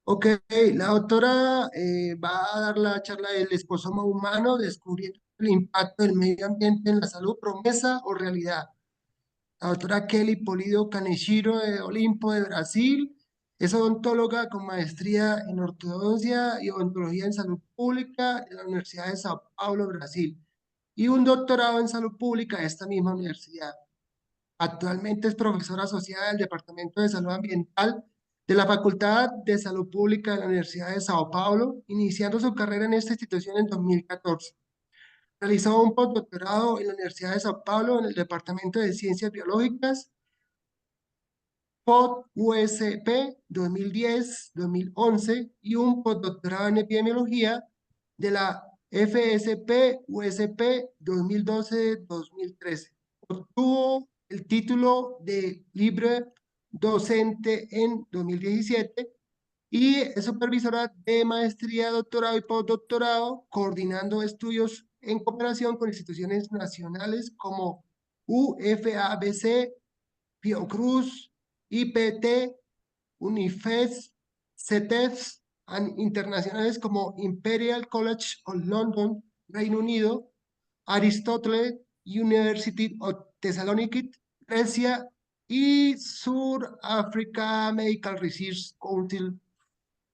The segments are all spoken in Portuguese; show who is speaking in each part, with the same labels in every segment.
Speaker 1: Ok, la doctora va a dar la charla del esposoma humano, descubriendo el impacto del medio ambiente en la salud, promesa o realidad. La doctora Kelly Polido Kaneshiro de Olimpo de Brasil es odontóloga con maestría en ortodoncia y odontología en salud pública de la Universidad de Sao Paulo, Brasil, y un doctorado en salud pública de esta misma universidad. Actualmente es profesora asociada del Departamento de Salud Ambiental de la Facultad de Salud Pública de la Universidad de Sao Paulo, iniciando su carrera en esta institución en 2014. Realizó un postdoctorado en la Universidad de Sao Paulo en el Departamento de Ciencias Biológicas, POD-USP 2010-2011, y un postdoctorado en epidemiología de la FSP-USP 2012-2013. Obtuvo el título de libre docente en 2017 y es supervisora de maestría, doctorado y postdoctorado, coordinando estudios en cooperación con instituciones nacionales como UFABC, Fiocruz, IPT, UNIFES, CETES, internacionales como Imperial College of London, Reino Unido, Aristotle University of Thessaloniki, Grecia, y Sur Africa Medical Research Council.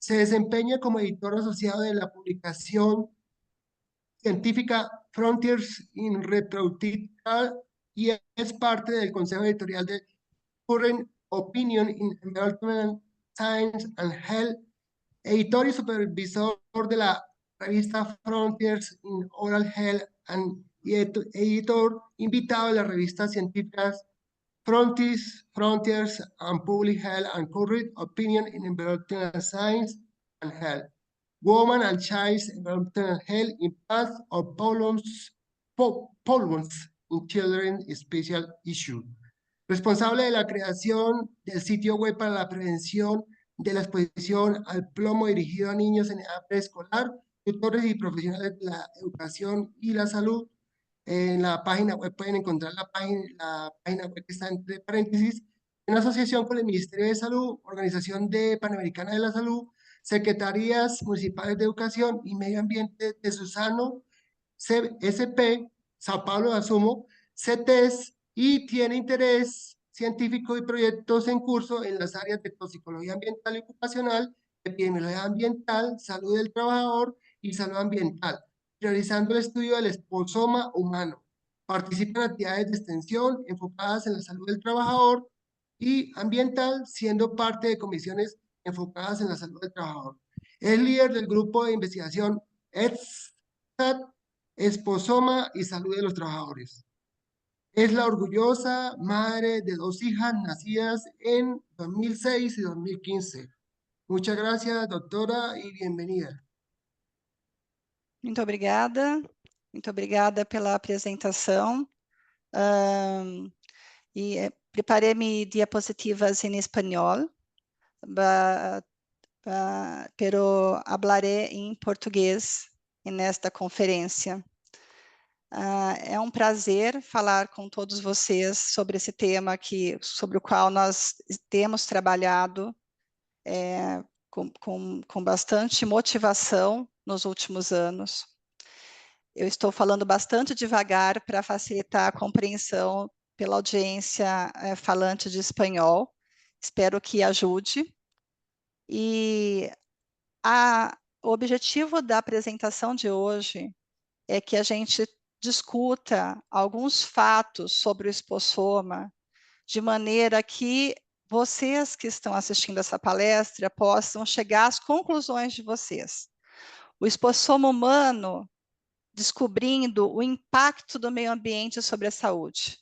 Speaker 1: Se desempeña como editor asociado de la publicación científica Frontiers in Reproductive Health y es parte del consejo editorial de Current Opinion in Environmental Science and Health, editor y supervisor de la revista Frontiers in Oral Health y editor invitado de las revistas científicas Frontiers and Public Health and Current Opinion in Environmental Science and Health. Woman and Child Environmental Health Impact of Pollutants in Children Special Issue. Responsable de la creación del sitio web para la prevención de la exposición al plomo dirigido a niños en edad preescolar, tutores y profesionales de la educación y la salud. En la página web pueden encontrar la página web que está entre paréntesis, en asociación con el Ministerio de Salud, Organización Panamericana de la Salud, Secretarías Municipales de Educación y Medio Ambiente de Susano, SP, Sao Paulo de Asumo, CETES, y tiene interés científico y proyectos en curso en las áreas de toxicología ambiental y ocupacional, epidemiología ambiental, salud del trabajador y salud ambiental, priorizando el estudio del esposoma humano. Participa en actividades de extensión enfocadas en la salud del trabajador y ambiental, siendo parte de comisiones enfocadas en la salud del trabajador. Es líder del grupo de investigación ETSAT, Esposoma y Salud de los Trabajadores. Es la orgullosa madre de dos hijas nacidas en 2006 y 2015. Muchas gracias, doctora, y bienvenida.
Speaker 2: Muito obrigada pela apresentação. Preparei minhas diapositivas em espanhol, pero hablaré em português nesta conferência. É um prazer falar com todos vocês sobre esse tema sobre o qual nós temos trabalhado com bastante motivação nos últimos anos. Eu estou falando bastante devagar para facilitar a compreensão pela audiência falante de espanhol. Espero que ajude. E o objetivo da apresentação de hoje é que a gente discuta alguns fatos sobre o espossoma, de maneira que vocês que estão assistindo essa palestra possam chegar às conclusões de vocês. O espossoma humano descobrindo o impacto do meio ambiente sobre a saúde.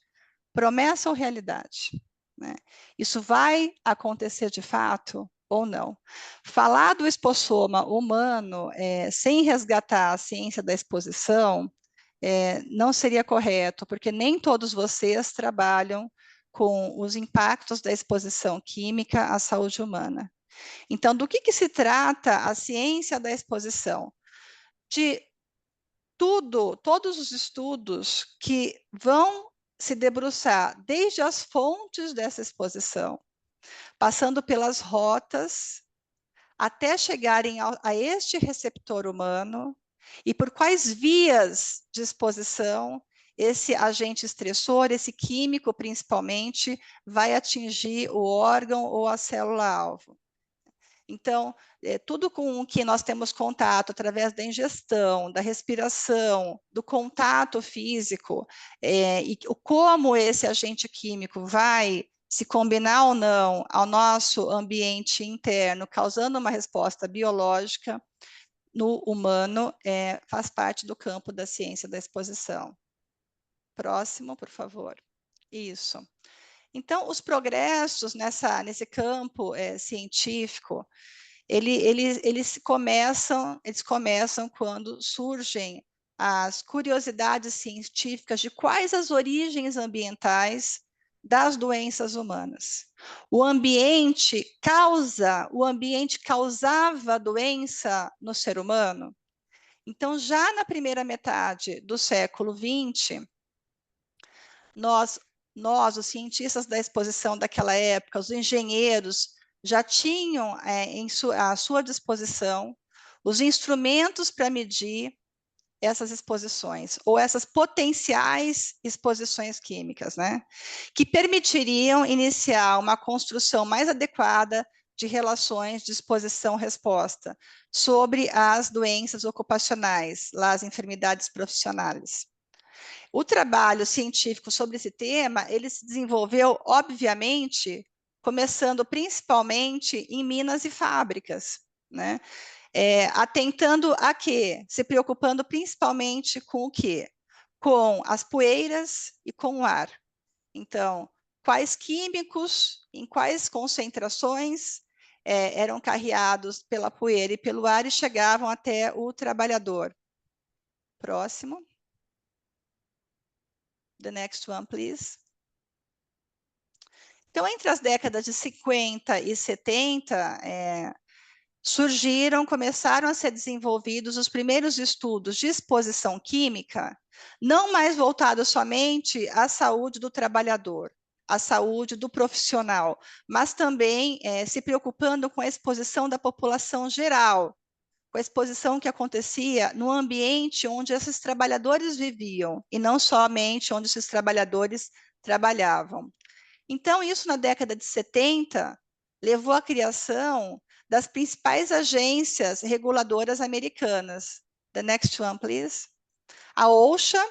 Speaker 2: Promessa ou realidade? Né? Isso vai acontecer de fato ou não? Falar do espossoma humano sem resgatar a ciência da exposição não seria correto, porque nem todos vocês trabalham com os impactos da exposição química à saúde humana. Então, do que se trata a ciência da exposição? De todos os estudos que vão se debruçar desde as fontes dessa exposição, passando pelas rotas, até chegarem a este receptor humano e por quais vias de exposição esse agente estressor, esse químico principalmente, vai atingir o órgão ou a célula-alvo. Então, tudo com o que nós temos contato através da ingestão, da respiração, do contato físico, e como esse agente químico vai se combinar ou não ao nosso ambiente interno, causando uma resposta biológica no humano, faz parte do campo da ciência da exposição. Próximo, por favor. Isso. Então, os progressos nesse campo científico, eles começam quando surgem as curiosidades científicas de quais as origens ambientais das doenças humanas. O ambiente causava doença no ser humano? Então, já na primeira metade do século XX, nós, os cientistas da exposição daquela época, os engenheiros, já tinham à sua disposição os instrumentos para medir essas exposições, ou essas potenciais exposições químicas, né? Que permitiriam iniciar uma construção mais adequada de relações de exposição-resposta sobre as doenças ocupacionais, as enfermidades profissionais. O trabalho científico sobre esse tema, ele se desenvolveu, obviamente, começando principalmente em minas e fábricas, né? Atentando a quê? Se preocupando principalmente com o quê? Com as poeiras e com o ar. Então, quais químicos, em quais concentrações eram carreados pela poeira e pelo ar e chegavam até o trabalhador. Próximo. The next one, please. Então, entre as décadas de 50 e 70, começaram a ser desenvolvidos os primeiros estudos de exposição química, não mais voltados somente à saúde do trabalhador, à saúde do profissional, mas também se preocupando com a exposição da população geral, com a exposição que acontecia no ambiente onde esses trabalhadores viviam, e não somente onde esses trabalhadores trabalhavam. Então, isso na década de 70 levou à criação das principais agências reguladoras americanas. The next one, please. A OSHA,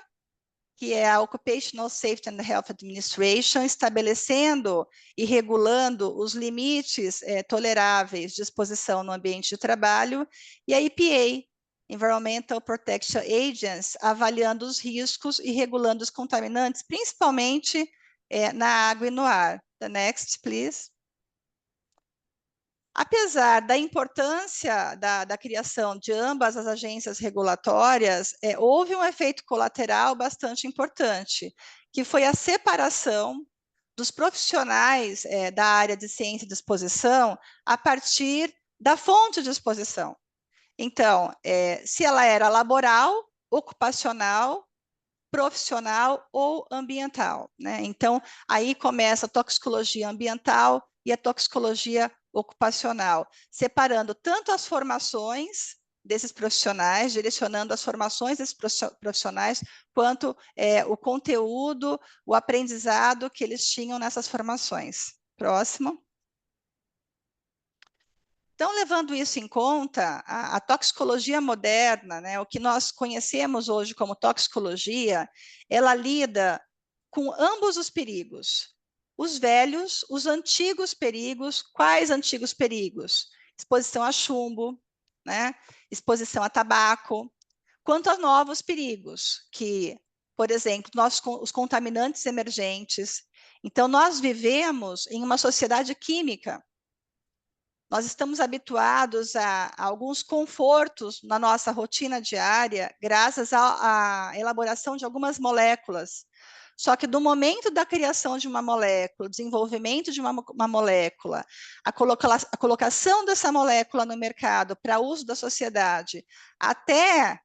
Speaker 2: que é a Occupational Safety and Health Administration, estabelecendo e regulando os limites toleráveis de exposição no ambiente de trabalho, e a EPA, Environmental Protection Agency, avaliando os riscos e regulando os contaminantes, principalmente na água e no ar. The next, please. Apesar da importância da criação de ambas as agências regulatórias, houve um efeito colateral bastante importante, que foi a separação dos profissionais da área de ciência de exposição a partir da fonte de exposição. Então, se ela era laboral, ocupacional, profissional ou ambiental, né? Então, aí começa a toxicologia ambiental e a toxicologia ocupacional, separando tanto as formações desses profissionais, direcionando as formações desses profissionais, quanto o conteúdo, o aprendizado que eles tinham nessas formações. Próximo. Então, levando isso em conta, a toxicologia moderna, né, o que nós conhecemos hoje como toxicologia, ela lida com ambos os perigos. Os velhos, os antigos perigos. Quais antigos perigos? Exposição a chumbo, né, exposição a tabaco. Quanto a novos perigos, que, por exemplo, os contaminantes emergentes. Então, nós vivemos em uma sociedade química. Nós estamos habituados a alguns confortos na nossa rotina diária, graças à elaboração de algumas moléculas. Só que do momento da criação de uma molécula, desenvolvimento de uma molécula, a colocação dessa molécula no mercado para uso da sociedade, até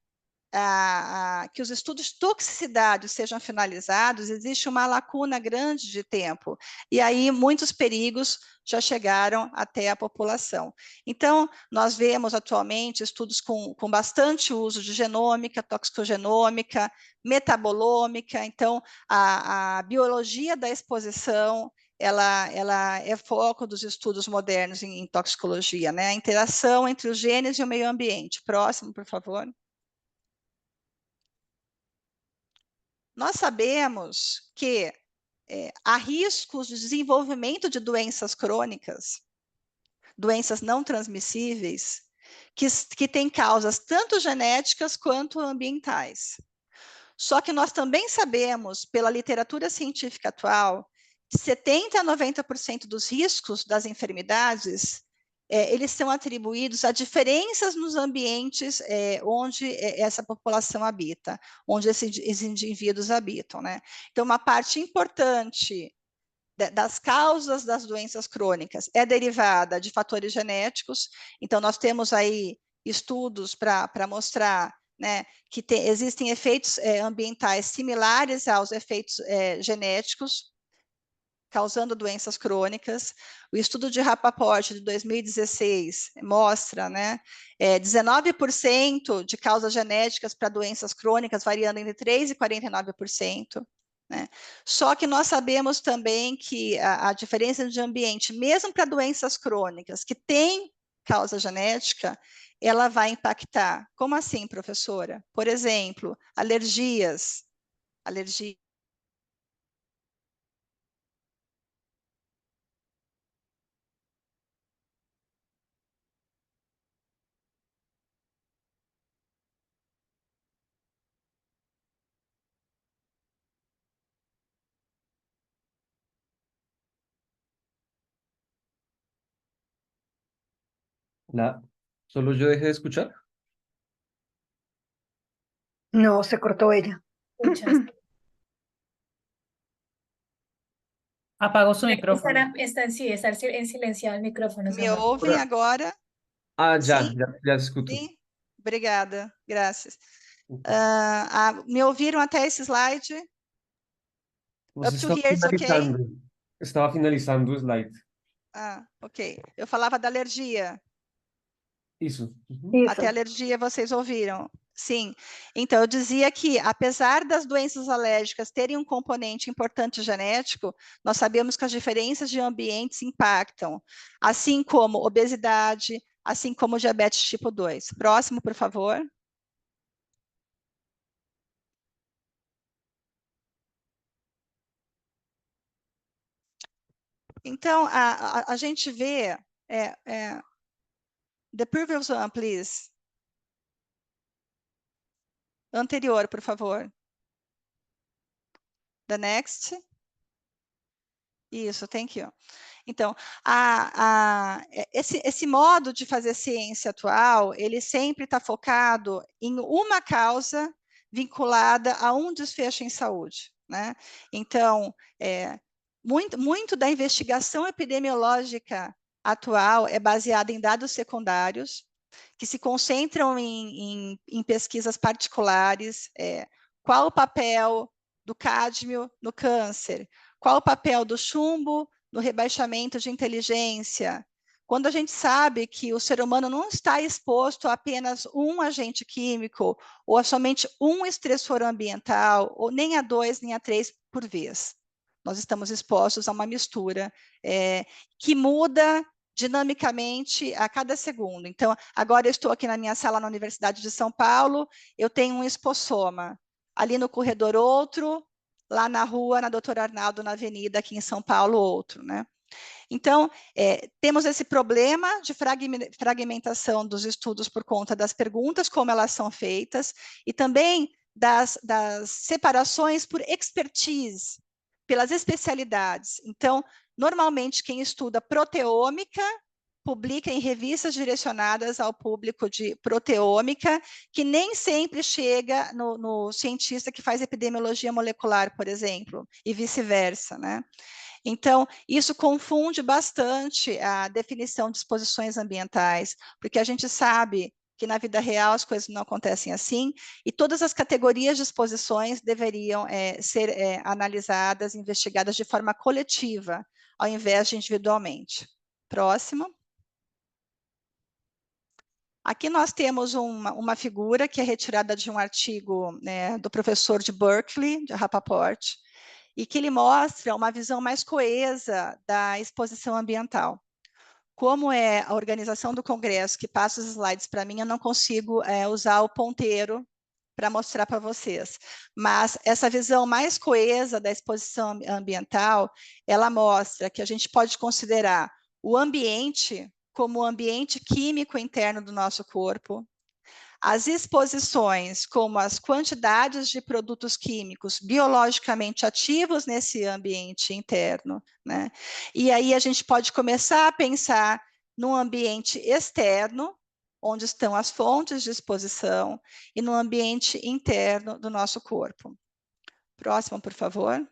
Speaker 2: que os estudos de toxicidade sejam finalizados, existe uma lacuna grande de tempo, e aí muitos perigos já chegaram até a população. Então, nós vemos atualmente estudos com bastante uso de genômica, toxicogenômica, metabolômica, então a biologia da exposição, ela é foco dos estudos modernos em toxicologia, né? A interação entre os genes e o meio ambiente. Próximo, por favor. Nós sabemos que há riscos de desenvolvimento de doenças crônicas, doenças não transmissíveis, que têm causas tanto genéticas quanto ambientais. Só que nós também sabemos, pela literatura científica atual, que 70% a 90% dos riscos das enfermidades eles são atribuídos a diferenças nos ambientes onde essa população habita, onde esses indivíduos habitam, né? Então, uma parte importante das causas das doenças crônicas é derivada de fatores genéticos. Então, nós temos aí estudos para mostrar, né, que existem efeitos ambientais similares aos efeitos genéticos, causando doenças crônicas. O estudo de Rapaport, de 2016, mostra, né, 19% de causas genéticas para doenças crônicas, variando entre 3% e 49%. Né? Só que nós sabemos também que a diferença de ambiente, mesmo para doenças crônicas, que têm causa genética, ela vai impactar. Como assim, professora? Por exemplo, alergias.
Speaker 3: ¿Solo yo dejé de escuchar?
Speaker 4: No, se cortó ella.
Speaker 5: Escuchas.
Speaker 6: Apagó su micrófono.
Speaker 5: Sí, está en silenciado el micrófono.
Speaker 2: Me ouvem agora?
Speaker 3: Ah, ya,
Speaker 2: Sim?
Speaker 3: ya escuto.
Speaker 2: Sim? Obrigada, graças. Me ouviram até esse slide?
Speaker 3: Você
Speaker 2: Up to here, it's okay?
Speaker 3: Estava finalizando o slide.
Speaker 2: Ok. Eu falava da alergia.
Speaker 3: Isso.
Speaker 2: Até alergia vocês ouviram. Sim. Então, eu dizia que, apesar das doenças alérgicas terem um componente importante genético, nós sabemos que as diferenças de ambientes impactam, assim como obesidade, assim como diabetes tipo 2. Próximo, por favor. Então, a gente vê... the previous one, please. Anterior, por favor. The next. Isso, thank you. Então, esse modo de fazer ciência atual, ele sempre está focado em uma causa vinculada a um desfecho em saúde, né? Então, muito da investigação epidemiológica atual é baseada em dados secundários, que se concentram em pesquisas particulares, qual o papel do cádmio no câncer, qual o papel do chumbo no rebaixamento de inteligência, quando a gente sabe que o ser humano não está exposto a apenas um agente químico, ou a somente um estressor ambiental, ou nem a 2, nem a 3 por vez. Nós estamos expostos a uma mistura que muda dinamicamente a cada segundo. Então, agora eu estou aqui na minha sala na Universidade de São Paulo, eu tenho um espossoma. Ali no corredor outro, lá na rua, na Doutor Arnaldo, na avenida, aqui em São Paulo, outro, né? Então, temos esse problema de fragmentação dos estudos por conta das perguntas, como elas são feitas, e também das separações por expertise, pelas especialidades. Então, normalmente, quem estuda proteômica publica em revistas direcionadas ao público de proteômica, que nem sempre chega no cientista que faz epidemiologia molecular, por exemplo, e vice-versa, né? Então, isso confunde bastante a definição de exposições ambientais, porque a gente sabe que na vida real as coisas não acontecem assim, e todas as categorias de exposições deveriam ser analisadas, investigadas de forma coletiva, ao invés de individualmente. Próximo. Aqui nós temos uma figura que é retirada de um artigo, né, do professor de Berkeley, de Rappaport, e que ele mostra uma visão mais coesa da exposição ambiental. Como é a organização do Congresso que passa os slides para mim, eu não consigo usar o ponteiro para mostrar para vocês. Mas essa visão mais coesa da exposição ambiental, ela mostra que a gente pode considerar o ambiente como o ambiente químico interno do nosso corpo, as exposições como as quantidades de produtos químicos biologicamente ativos nesse ambiente interno, né? E aí a gente pode começar a pensar num ambiente externo, onde estão as fontes de exposição, e no ambiente interno do nosso corpo. Próximo, por favor.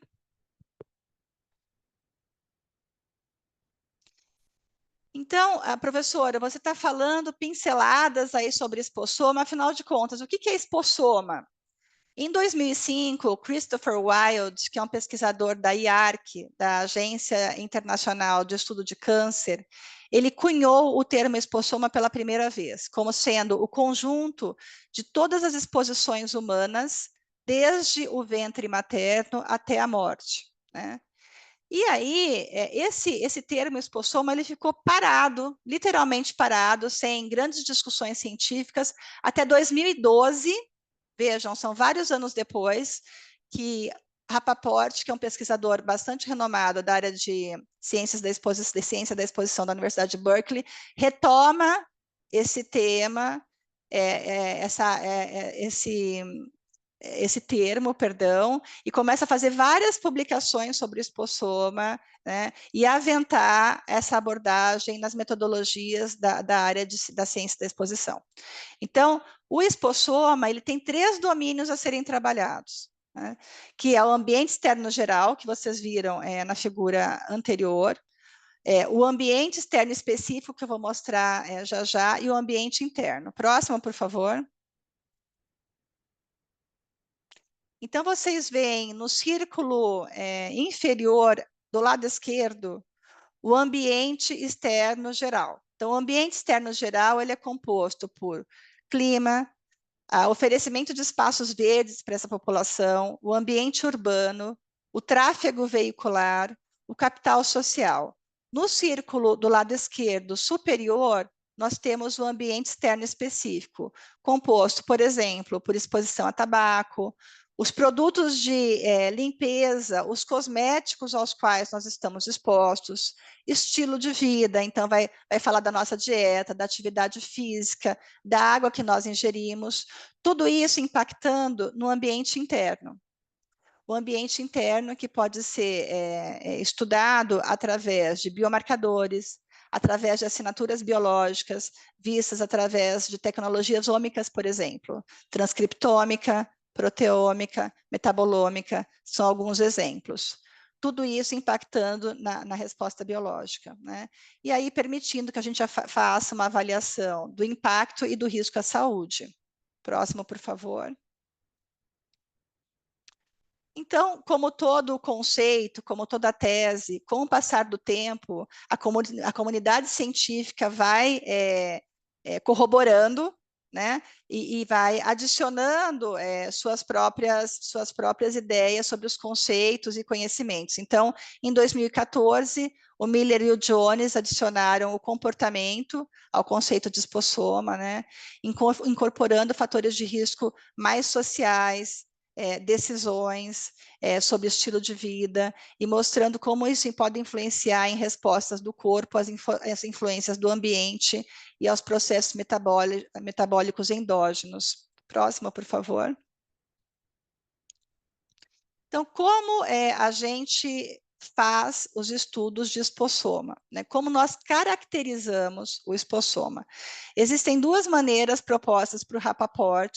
Speaker 2: Então, professora, você está falando pinceladas aí sobre espossoma, afinal de contas, o que é espossoma? Em 2005, Christopher Wild, que é um pesquisador da IARC, da Agência Internacional de Estudo de Câncer, ele cunhou o termo espossoma pela primeira vez, como sendo o conjunto de todas as exposições humanas, desde o ventre materno até a morte, né? E aí, esse termo espossoma, ele ficou parado, literalmente parado, sem grandes discussões científicas, até 2012, vejam, são vários anos depois, que Rappaport, que é um pesquisador bastante renomado da área de ciência da exposição da Universidade de Berkeley, retoma esse tema, esse termo, perdão, e começa a fazer várias publicações sobre o espossoma, né, e aventar essa abordagem nas metodologias da área da ciência da exposição. Então, o espossoma, ele tem 3 domínios a serem trabalhados, né, que é o ambiente externo geral, que vocês viram na figura anterior, o ambiente externo específico, que eu vou mostrar já já, e o ambiente interno. Próximo, por favor. Então, vocês veem no círculo inferior, do lado esquerdo, o ambiente externo geral. Então, o ambiente externo geral, ele é composto por clima, oferecimento de espaços verdes para essa população, o ambiente urbano, o tráfego veicular, o capital social. No círculo do lado esquerdo superior, nós temos o ambiente externo específico, composto, por exemplo, por exposição a tabaco, os produtos de limpeza, os cosméticos aos quais nós estamos expostos, estilo de vida, então vai falar da nossa dieta, da atividade física, da água que nós ingerimos, tudo isso impactando no ambiente interno. O ambiente interno que pode ser estudado através de biomarcadores, através de assinaturas biológicas, vistas através de tecnologias ômicas, por exemplo, transcriptômica, proteômica, metabolômica, são alguns exemplos. Tudo isso impactando na resposta biológica, né? E aí permitindo que a gente faça uma avaliação do impacto e do risco à saúde. Próximo, por favor. Então, como todo o conceito, como toda a tese, com o passar do tempo, a comunidade científica vai corroborando, né, e vai adicionando suas próprias ideias sobre os conceitos e conhecimentos. Então, em 2014, o Miller e o Jones adicionaram o comportamento ao conceito de espossoma, né, incorporando fatores de risco mais sociais, decisões sobre estilo de vida e mostrando como isso pode influenciar em respostas do corpo às influências do ambiente e aos processos metabólicos endógenos. Próxima, por favor. Então, como a gente faz os estudos de espossoma, né? Como nós caracterizamos o espossoma? Existem 2 maneiras propostas para o Rappaport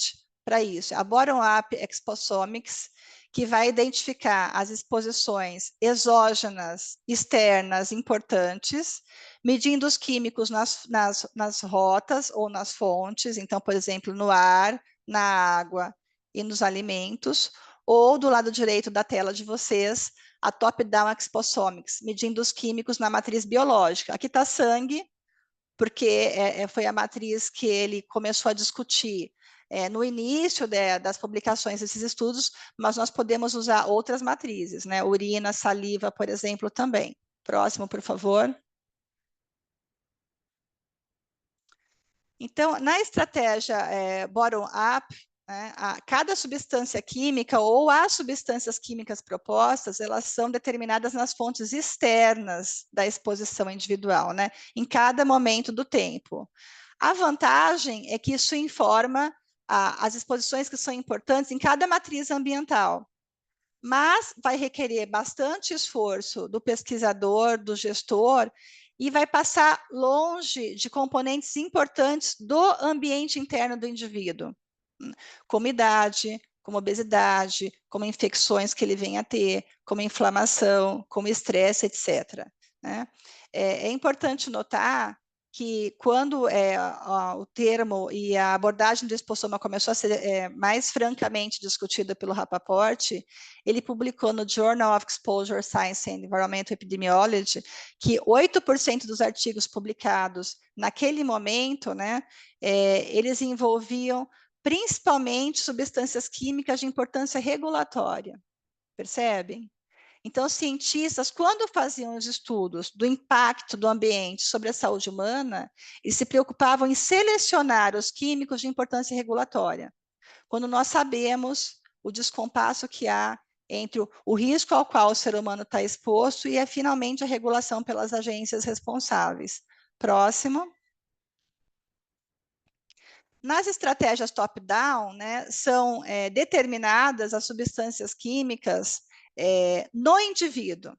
Speaker 2: para isso. A Bottom-up Expossomics, que vai identificar as exposições exógenas, externas, importantes, medindo os químicos nas rotas ou nas fontes, então, por exemplo, no ar, na água e nos alimentos, ou do lado direito da tela de vocês, a top-down exposomics, medindo os químicos na matriz biológica. Aqui está sangue, porque foi a matriz que ele começou a discutir no início das publicações desses estudos, mas nós podemos usar outras matrizes, né? Urina, saliva, por exemplo, também. Próximo, por favor. Então, na estratégia bottom-up, né, cada substância química ou as substâncias químicas propostas, elas são determinadas nas fontes externas da exposição individual, né, em cada momento do tempo. A vantagem é que isso informa as exposições que são importantes em cada matriz ambiental, mas vai requerer bastante esforço do pesquisador, do gestor, e vai passar longe de componentes importantes do ambiente interno do indivíduo, como idade, como obesidade, como infecções que ele venha a ter, como inflamação, como estresse, etc. Né? É importante notar que quando o termo e a abordagem do exposoma começou a ser mais francamente discutida pelo Rapaport, ele publicou no Journal of Exposure Science and Environmental Epidemiology que 8% dos artigos publicados naquele momento, né, eles envolviam principalmente substâncias químicas de importância regulatória, percebem? Então, os cientistas, quando faziam os estudos do impacto do ambiente sobre a saúde humana, eles se preocupavam em selecionar os químicos de importância regulatória, quando nós sabemos o descompasso que há entre o risco ao qual o ser humano está exposto e, finalmente, a regulação pelas agências responsáveis. Próximo. Nas estratégias top-down, né, são determinadas as substâncias químicas no indivíduo.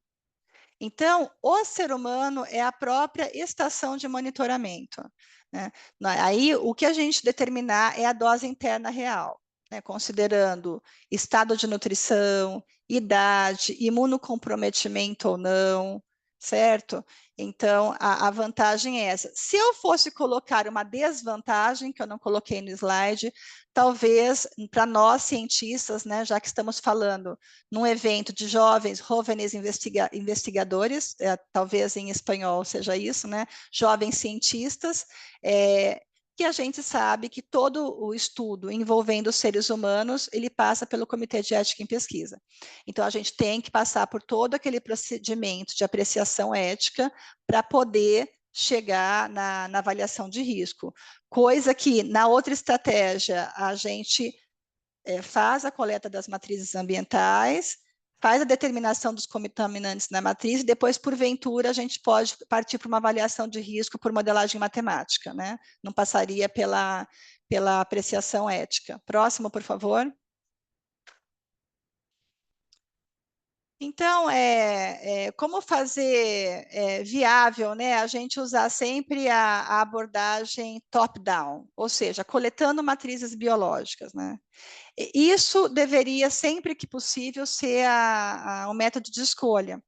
Speaker 2: Então, o ser humano é a própria estação de monitoramento, né? Aí, o que a gente determinar é a dose interna real, né? Considerando estado de nutrição, idade, imunocomprometimento ou não, certo? Então, a vantagem é essa. Se eu fosse colocar uma desvantagem, que eu não coloquei no slide, talvez para nós cientistas, né, já que estamos falando num evento de jovens, jóvenes investigadores, talvez em espanhol seja isso, né, jovens cientistas, que a gente sabe que todo o estudo envolvendo os seres humanos, ele passa pelo Comitê de Ética em Pesquisa. Então, a gente tem que passar por todo aquele procedimento de apreciação ética para poder chegar na avaliação de risco. Coisa que, na outra estratégia, a gente faz a coleta das matrizes ambientais, faz a determinação dos contaminantes na matriz e depois, porventura, a gente pode partir para uma avaliação de risco por modelagem matemática, né? Não passaria pela apreciação ética. Próximo, por favor. Então, como fazer viável, né, a gente usar sempre a abordagem top-down, ou seja, coletando matrizes biológicas, né? Isso deveria, sempre que possível, ser o método de escolha.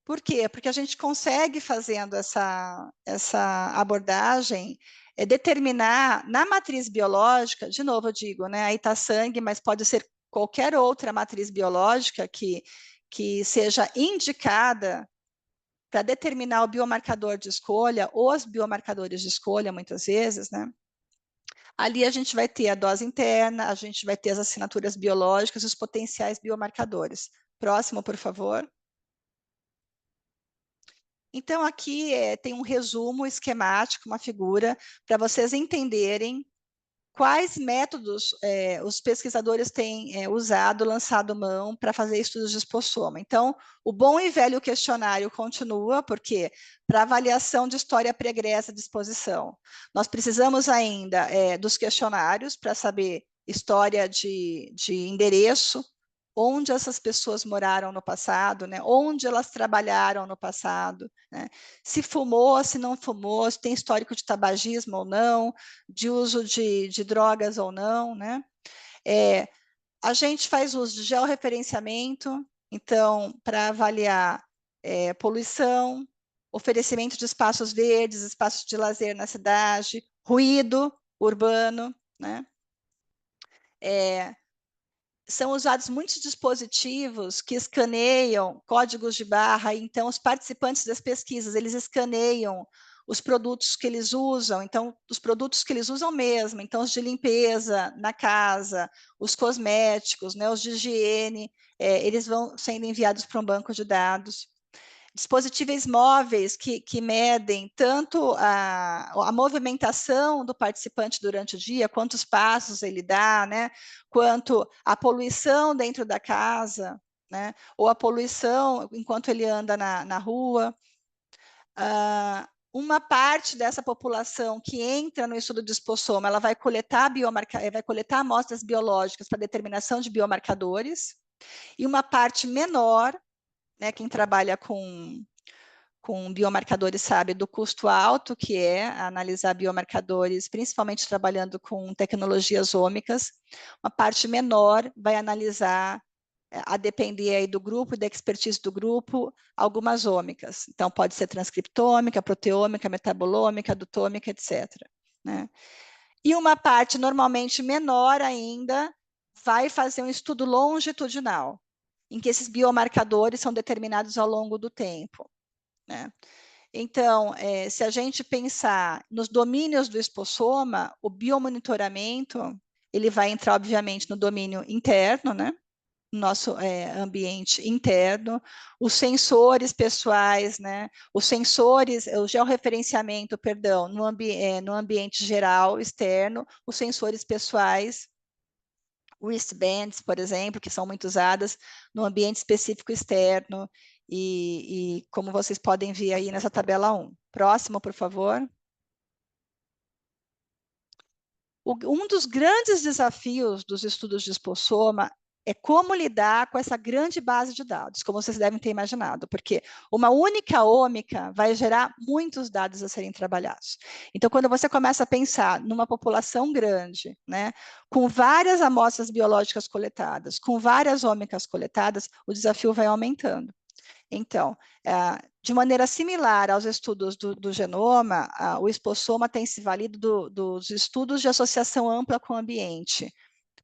Speaker 2: Por quê? Porque a gente consegue, fazendo essa abordagem, determinar na matriz biológica, de novo eu digo, né, aí está sangue, mas pode ser qualquer outra matriz biológica que seja indicada para determinar o biomarcador de escolha, ou os biomarcadores de escolha, muitas vezes, né? Ali a gente vai ter a dose interna, a gente vai ter as assinaturas biológicas, os potenciais biomarcadores. Próximo, por favor. Então, aqui tem um resumo esquemático, uma figura, para vocês entenderem quais métodos os pesquisadores têm usado, lançado mão para fazer estudos de expossoma. Então, o bom e velho questionário continua, porque para avaliação de história pregressa de exposição, nós precisamos ainda dos questionários para saber história de endereço, onde essas pessoas moraram no passado, né? Onde elas trabalharam no passado, né? Se fumou, se não fumou, se tem histórico de tabagismo ou não, de uso de drogas ou não, né? A gente faz uso de georreferenciamento, então, para avaliar poluição, oferecimento de espaços verdes, espaços de lazer na cidade, ruído urbano, né? São usados muitos dispositivos que escaneiam códigos de barra, então os participantes das pesquisas, eles escaneiam os produtos que eles usam, então os produtos que eles usam mesmo, então os de limpeza na casa, os cosméticos, né, os de higiene, eles vão sendo enviados para um banco de dados. Dispositivos móveis que medem tanto a movimentação do participante durante o dia, quantos passos ele dá, né? Quanto a poluição dentro da casa, né? Ou a poluição enquanto ele anda na rua. Uma parte dessa população que entra no estudo de Spossoma, ela vai coletar amostras biológicas para determinação de biomarcadores, e uma parte menor, né, quem trabalha com biomarcadores sabe do custo alto que é analisar biomarcadores, principalmente trabalhando com tecnologias ômicas. Uma parte menor vai analisar, a depender aí do grupo e da expertise do grupo, algumas ômicas. Então, pode ser transcriptômica, proteômica, metabolômica, adutômica, etc. Né? E uma parte, normalmente menor ainda, vai fazer um estudo longitudinal, em que esses biomarcadores são determinados ao longo do tempo. Né? Então, se a gente pensar nos domínios do Spossoma, o biomonitoramento, ele vai entrar, obviamente, no domínio interno, né? Nosso ambiente interno, os sensores pessoais, né? Os sensores, o georreferenciamento, perdão, no ambiente geral, externo, os sensores pessoais, wristbands, por exemplo, que são muito usadas no ambiente específico externo, e como vocês podem ver aí nessa tabela 1. Próximo, por favor. Um dos grandes desafios dos estudos de Spossoma é como lidar com essa grande base de dados, como vocês devem ter imaginado, porque uma única ômica vai gerar muitos dados a serem trabalhados. Então, quando você começa a pensar numa população grande, né, com várias amostras biológicas coletadas, com várias ômicas coletadas, o desafio vai aumentando. Então, de maneira similar aos estudos do genoma, o Spossoma tem se valido dos estudos de associação ampla com o ambiente.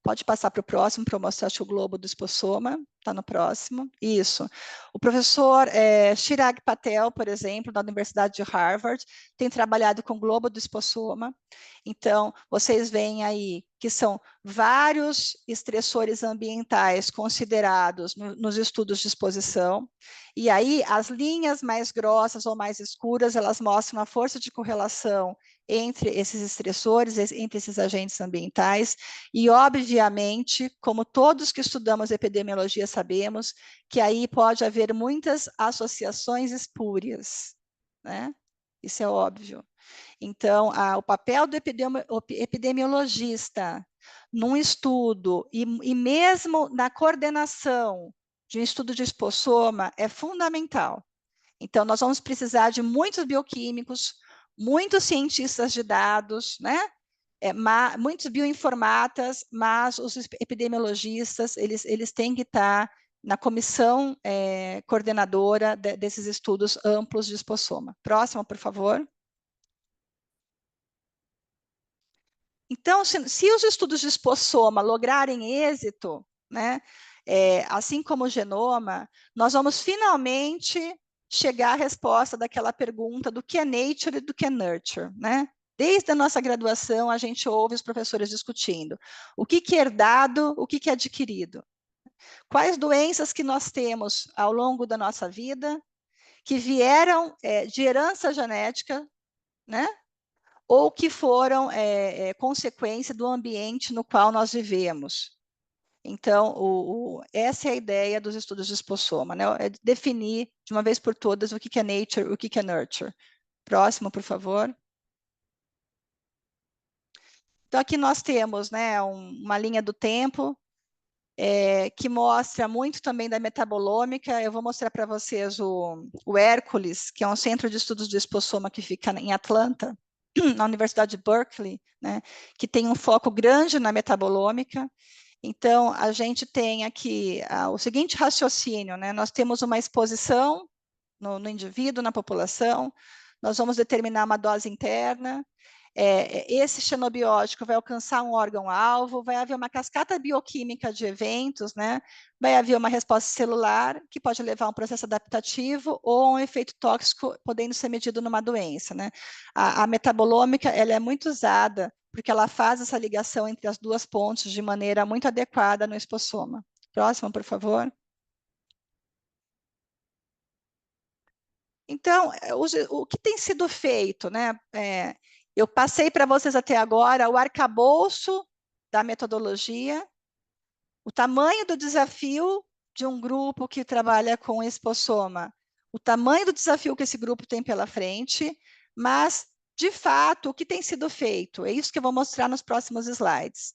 Speaker 2: Pode passar para o próximo para eu mostrar o globo do Spossoma. Está no próximo. Isso. O professor Chirag Patel, por exemplo, da Universidade de Harvard, tem trabalhado com o globo do Spossoma. Então, vocês veem aí que são vários estressores ambientais considerados nos estudos de exposição. E aí, as linhas mais grossas ou mais escuras, elas mostram a força de correlação entre esses estressores, entre esses agentes ambientais, e, obviamente, como todos que estudamos epidemiologia sabemos, que aí pode haver muitas associações espúrias, né? Isso é óbvio. Então, o papel do epidemiologista num estudo, e mesmo na coordenação de um estudo de Spossoma, é fundamental. Então, nós vamos precisar de muitos bioquímicos, muitos cientistas de dados, né? Muitos bioinformatas, mas os epidemiologistas, eles têm que estar na comissão coordenadora desses estudos amplos de Spossoma. Próximo, por favor. Então, se os estudos de Spossoma lograrem êxito, né, assim como o genoma, nós vamos finalmente chegar à resposta daquela pergunta do que é nature e do que é nurture, né? Desde a nossa graduação, a gente ouve os professores discutindo o que é herdado, o que é adquirido. Quais doenças que nós temos ao longo da nossa vida que vieram de herança genética, né? Ou que foram consequência do ambiente no qual nós vivemos. Então, essa é a ideia dos estudos de Spossoma, né? É definir, de uma vez por todas, o que é nature, o que é nurture. Próximo, por favor. Então, aqui nós temos, né, uma linha do tempo, que mostra muito também da metabolômica. Eu vou mostrar para vocês o Hércules, que é um centro de estudos de Spossoma que fica em Atlanta, na Universidade de Berkeley, né, que tem um foco grande na metabolômica, Então, a gente tem aqui o seguinte raciocínio, né? Nós temos uma exposição no indivíduo, na população, nós vamos determinar uma dose interna, esse xenobiótico vai alcançar um órgão-alvo, vai haver uma cascata bioquímica de eventos, né? Vai haver uma resposta celular, que pode levar a um processo adaptativo ou um efeito tóxico, podendo ser medido numa doença, né? A metabolômica, ela é muito usada, porque ela faz essa ligação entre as duas pontes de maneira muito adequada no espossoma. Próximo, por favor. Então, o que tem sido feito, né? Eu passei para vocês até agora o arcabouço da metodologia, o tamanho do desafio de um grupo que trabalha com espossoma, o tamanho do desafio que esse grupo tem pela frente, mas, de fato, o que tem sido feito? É isso que eu vou mostrar nos próximos slides.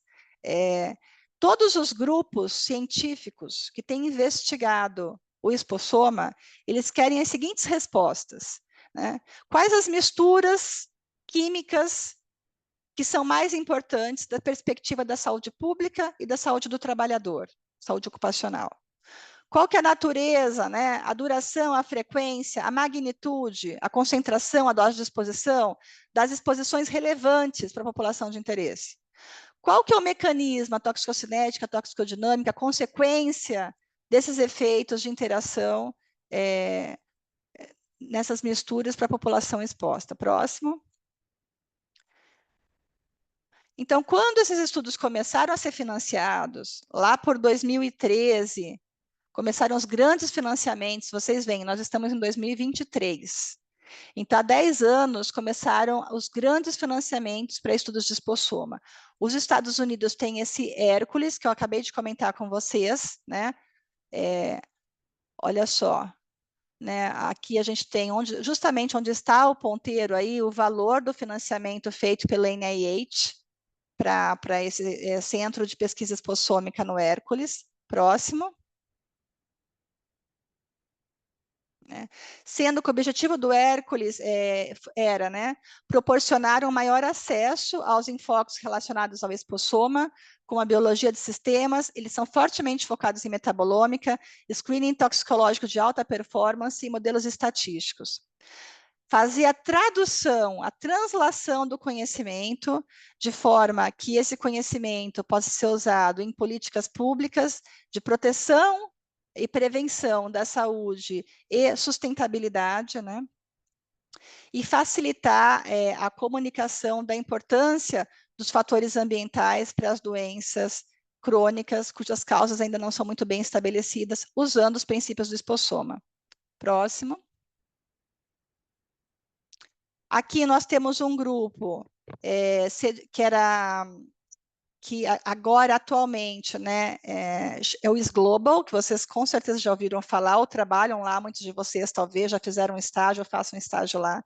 Speaker 2: Todos os grupos científicos que têm investigado o espossoma, eles querem as seguintes respostas, né? Quais as misturas químicas que são mais importantes da perspectiva da saúde pública e da saúde do trabalhador, saúde ocupacional? Qual que é a natureza, né? A duração, a frequência, a magnitude, a concentração, a dose de exposição das exposições relevantes para a população de interesse? Qual que é o mecanismo, a toxicocinética, a toxicodinâmica, a consequência desses efeitos de interação nessas misturas para a população exposta? Próximo. Então, quando esses estudos começaram a ser financiados, lá por 2013, começaram os grandes financiamentos, vocês veem, nós estamos em 2023. Então, há 10 anos, começaram os grandes financiamentos para estudos de espossoma. Os Estados Unidos têm esse Hércules, que eu acabei de comentar com vocês, né? Olha só, né? Aqui a gente tem justamente onde está o ponteiro aí, o valor do financiamento feito pelo NIH para esse centro de pesquisa espossômica no Hércules. Próximo. Né? Sendo que o objetivo do Hércules era, né, proporcionar um maior acesso aos enfoques relacionados ao espossoma, com a biologia de sistemas, eles são fortemente focados em metabolômica, screening toxicológico de alta performance e modelos estatísticos. Fazer a tradução, a translação do conhecimento, de forma que esse conhecimento possa ser usado em políticas públicas de proteção e prevenção da saúde e sustentabilidade, né? E facilitar a comunicação da importância dos fatores ambientais para as doenças crônicas, cujas causas ainda não são muito bem estabelecidas, usando os princípios do espossoma. Próximo. Aqui nós temos um grupo que agora, atualmente, né, é o SGlobal, que vocês com certeza já ouviram falar, ou trabalham lá, muitos de vocês talvez já fizeram um estágio, ou façam um estágio lá.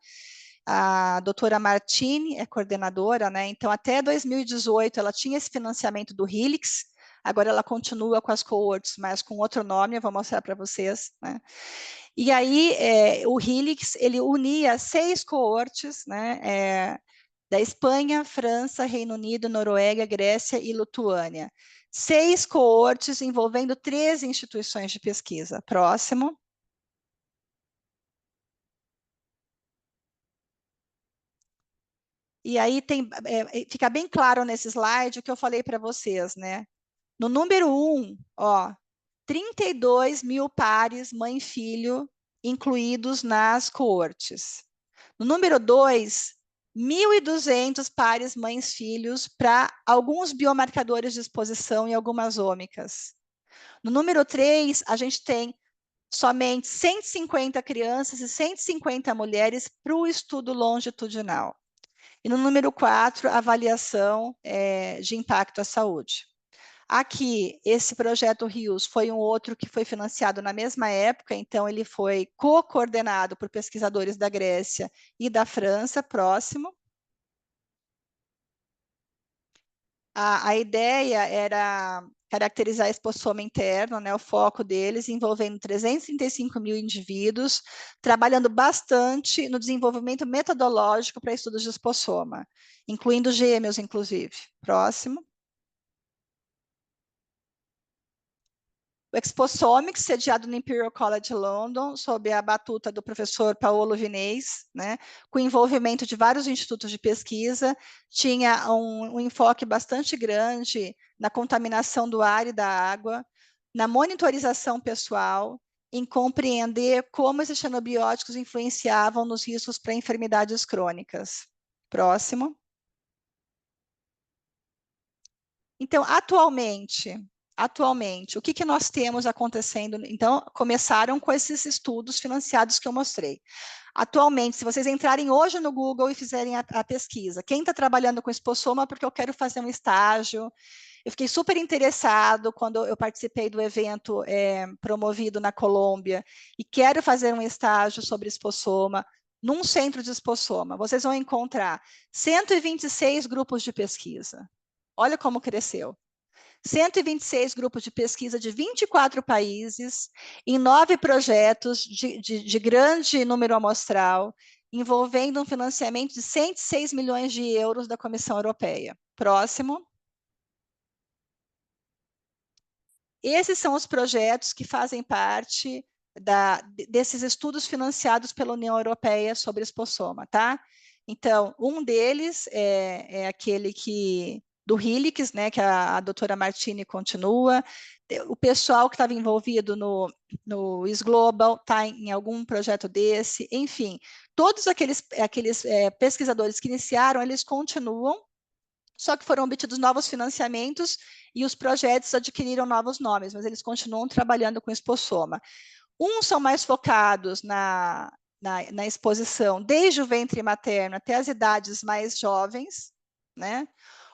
Speaker 2: A doutora Martini é coordenadora, né, então até 2018 ela tinha esse financiamento do Helix, agora ela continua com as cohorts, mas com outro nome, eu vou mostrar para vocês, né. E aí, o Helix, ele unia 6 cohortes, né, da Espanha, França, Reino Unido, Noruega, Grécia e Lituânia. 6 cohortes envolvendo 13 instituições de pesquisa. Próximo. E aí fica bem claro nesse slide o que eu falei para vocês, né? No número 1, 32 mil pares mãe e filho incluídos nas cohortes. No número 2, 1.200 pares mães-filhos para alguns biomarcadores de exposição e algumas ômicas. No número 3, a gente tem somente 150 crianças e 150 mulheres para o estudo longitudinal. E no número 4, avaliação de impacto à saúde. Aqui, esse projeto RIOS foi um outro que foi financiado na mesma época, então ele foi co-coordenado por pesquisadores da Grécia e da França. Próximo. A ideia era caracterizar a espossoma interno, né, o foco deles, envolvendo 335 mil indivíduos, trabalhando bastante no desenvolvimento metodológico para estudos de espossoma, incluindo gêmeos, inclusive. Próximo. O Exposomics, sediado no Imperial College London, sob a batuta do professor Paolo Vinês, né, com envolvimento de vários institutos de pesquisa, tinha um enfoque bastante grande na contaminação do ar e da água, na monitorização pessoal, em compreender como esses xenobióticos influenciavam nos riscos para enfermidades crônicas. Próximo. Então, atualmente, o que nós temos acontecendo? Então, começaram com esses estudos financiados que eu mostrei. Atualmente, se vocês entrarem hoje no Google e fizerem a pesquisa, quem está trabalhando com espossoma porque eu quero fazer um estágio, eu fiquei super interessado quando eu participei do evento promovido na Colômbia e quero fazer um estágio sobre espossoma num centro de espossoma. Vocês vão encontrar 126 grupos de pesquisa. Olha como cresceu. 126 grupos de pesquisa de 24 países, em 9 projetos de grande número amostral, envolvendo um financiamento de 106 milhões de euros da Comissão Europeia. Próximo. Esses são os projetos que fazem parte desses estudos financiados pela União Europeia sobre espossoma, tá? Então, um deles é aquele do Helix, né, que a doutora Martini continua. O pessoal que estava envolvido no SGlobal está em algum projeto desse. Enfim, todos aqueles pesquisadores que iniciaram, eles continuam, só que foram obtidos novos financiamentos e os projetos adquiriram novos nomes, mas eles continuam trabalhando com espossoma. Uns são mais focados na exposição desde o ventre materno até as idades mais jovens, né?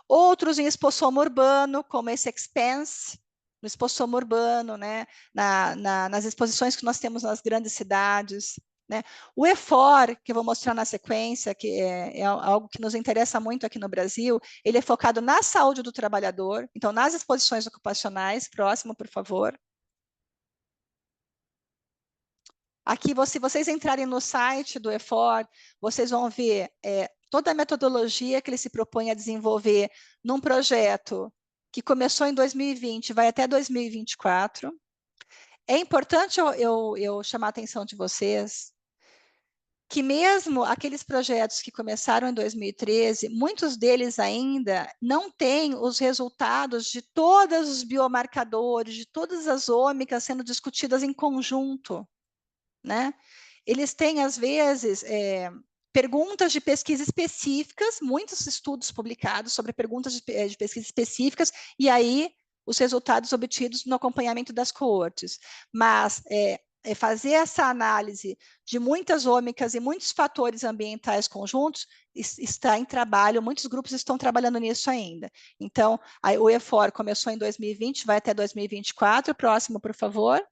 Speaker 2: Outros em espossoma urbano, como esse Expanse, no espossoma urbano, né? Nas exposições que nós temos nas grandes cidades. Né? O EFOR, que eu vou mostrar na sequência, que é algo que nos interessa muito aqui no Brasil, ele é focado na saúde do trabalhador, então nas exposições ocupacionais. Próximo, por favor. Aqui, se vocês entrarem no site do EFOR, vocês vão ver toda a metodologia que ele se propõe a desenvolver num projeto que começou em 2020, vai até 2024. É importante eu chamar a atenção de vocês que mesmo aqueles projetos que começaram em 2013, muitos deles ainda não têm os resultados de todos os biomarcadores, de todas as ômicas sendo discutidas em conjunto, né? Eles têm, às vezes, perguntas de pesquisa específicas, muitos estudos publicados sobre perguntas de pesquisa específicas, e aí os resultados obtidos no acompanhamento das coortes. Mas fazer essa análise de muitas ômicas e muitos fatores ambientais conjuntos está em trabalho, muitos grupos estão trabalhando nisso ainda. Então, o EFOR começou em 2020, vai até 2024. Próximo, por favor.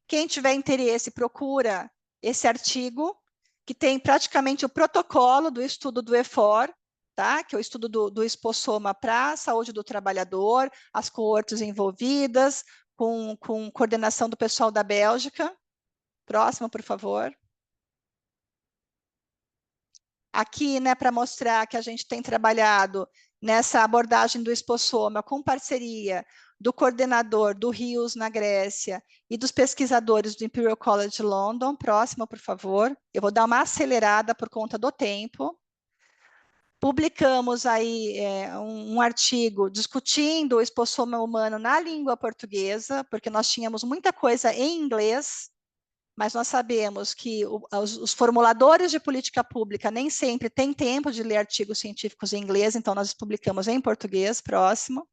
Speaker 2: Quem tiver interesse, procura esse artigo, que tem praticamente o protocolo do estudo do EFOR, tá? Que é o estudo do espossoma para a saúde do trabalhador, as coortes envolvidas, com coordenação do pessoal da Bélgica. Próximo, por favor. Aqui, né, para mostrar que a gente tem trabalhado nessa abordagem do espossoma com parceria do coordenador do RIUS na Grécia e dos pesquisadores do Imperial College London. Próximo, por favor. Eu vou dar uma acelerada por conta do tempo. Publicamos aí um artigo discutindo o espossoma humano na língua portuguesa, porque nós tínhamos muita coisa em inglês, mas nós sabemos que os formuladores de política pública nem sempre têm tempo de ler artigos científicos em inglês, então nós publicamos em português. Próximo.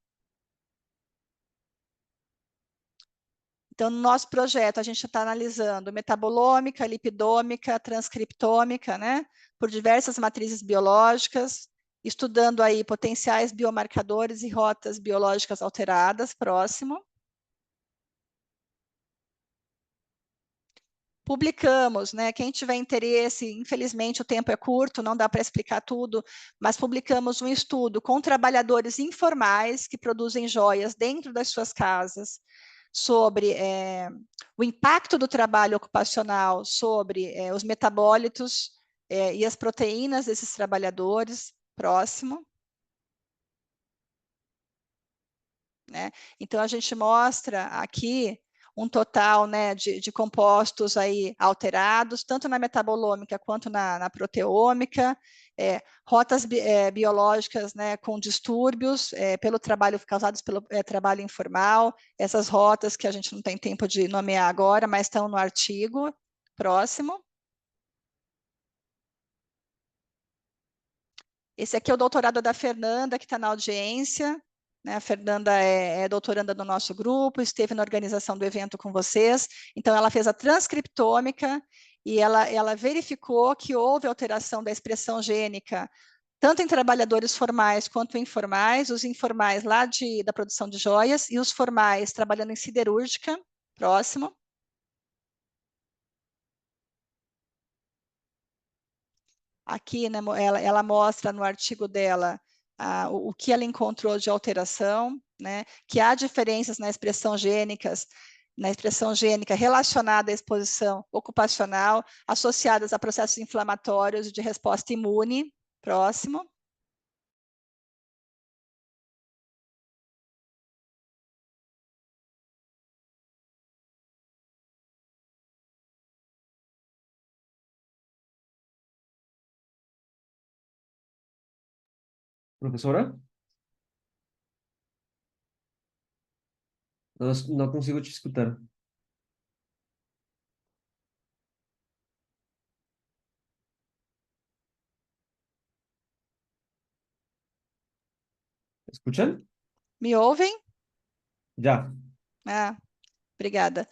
Speaker 2: Então, no nosso projeto, a gente está analisando metabolômica, lipidômica, transcriptômica, né, por diversas matrizes biológicas, estudando aí potenciais biomarcadores e rotas biológicas alteradas. Próximo. Publicamos, né? Quem tiver interesse, infelizmente o tempo é curto, não dá para explicar tudo, mas publicamos um estudo com trabalhadores informais que produzem joias dentro das suas casas, sobre o impacto do trabalho ocupacional sobre os metabólitos e as proteínas desses trabalhadores. Próximo. né? Então, a gente mostra aqui um total, né, de compostos aí alterados, tanto na metabolômica quanto na proteômica, rotas biológicas, né, com distúrbios pelo trabalho causados pelo trabalho informal, essas rotas que a gente não tem tempo de nomear agora, mas estão no artigo próximo. Esse aqui é o doutorado da Fernanda, que está na audiência, né? A Fernanda é doutoranda do nosso grupo, esteve na organização do evento com vocês, então ela fez a transcriptômica e ela verificou que houve alteração da expressão gênica, tanto em trabalhadores formais quanto informais, os informais lá da produção de joias e os formais trabalhando em siderúrgica. Próximo. Aqui, né, ela mostra no artigo dela o que ela encontrou de alteração, né, que há diferenças na expressão gênica relacionada à exposição ocupacional, associadas a processos inflamatórios e de resposta imune. Próximo.
Speaker 3: Professora? Não consigo te escutar. ¿Escuchan?
Speaker 2: Me ouvem?
Speaker 3: Já.
Speaker 2: Obrigada.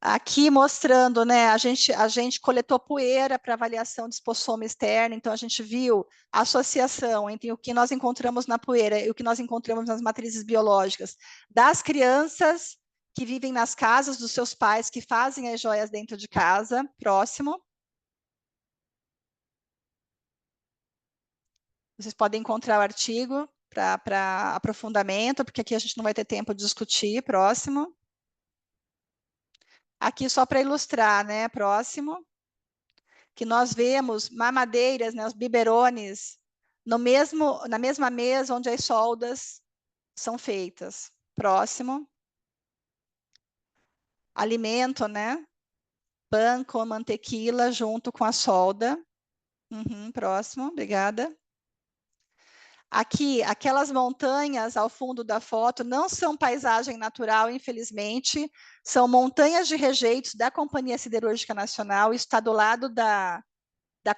Speaker 2: Aqui mostrando, né, a gente coletou poeira para avaliação de espossoma externa, então a gente viu a associação entre o que nós encontramos na poeira e o que nós encontramos nas matrizes biológicas das crianças que vivem nas casas dos seus pais, que fazem as joias dentro de casa. Próximo. Vocês podem encontrar o artigo para aprofundamento, porque aqui a gente não vai ter tempo de discutir. Próximo. Aqui só para ilustrar, né? Próximo. Que nós vemos mamadeiras, né, os biberones, na mesma mesa onde as soldas são feitas. Próximo. Alimento, né? Pão com mantequilla junto com a solda. Próximo, obrigada. Aqui, aquelas montanhas ao fundo da foto não são paisagem natural, infelizmente, são montanhas de rejeitos da Companhia Siderúrgica Nacional, está do lado da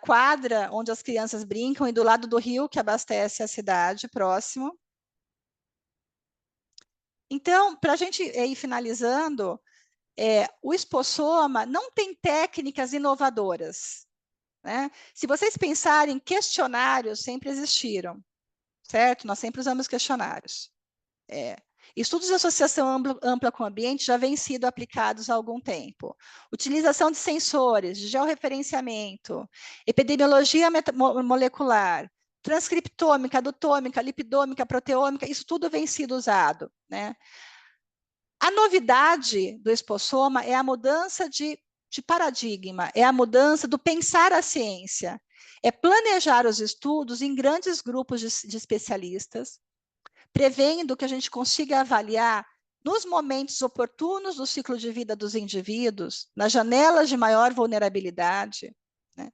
Speaker 2: quadra onde as crianças brincam e do lado do rio que abastece a cidade. Próximo. Então, para a gente ir finalizando, o espossoma não tem técnicas inovadoras, né? Se vocês pensarem, questionários sempre existiram, certo? Nós sempre usamos questionários. Estudos de associação ampla com o ambiente já vêm sido aplicados há algum tempo. Utilização de sensores, de georreferenciamento, epidemiologia molecular, transcriptômica, adotômica, lipidômica, proteômica, isso tudo vem sido usado, né? A novidade do espossoma é a mudança de paradigma, é a mudança do pensar a ciência, é planejar os estudos em grandes grupos de especialistas, prevendo que a gente consiga avaliar nos momentos oportunos do ciclo de vida dos indivíduos, nas janelas de maior vulnerabilidade, né,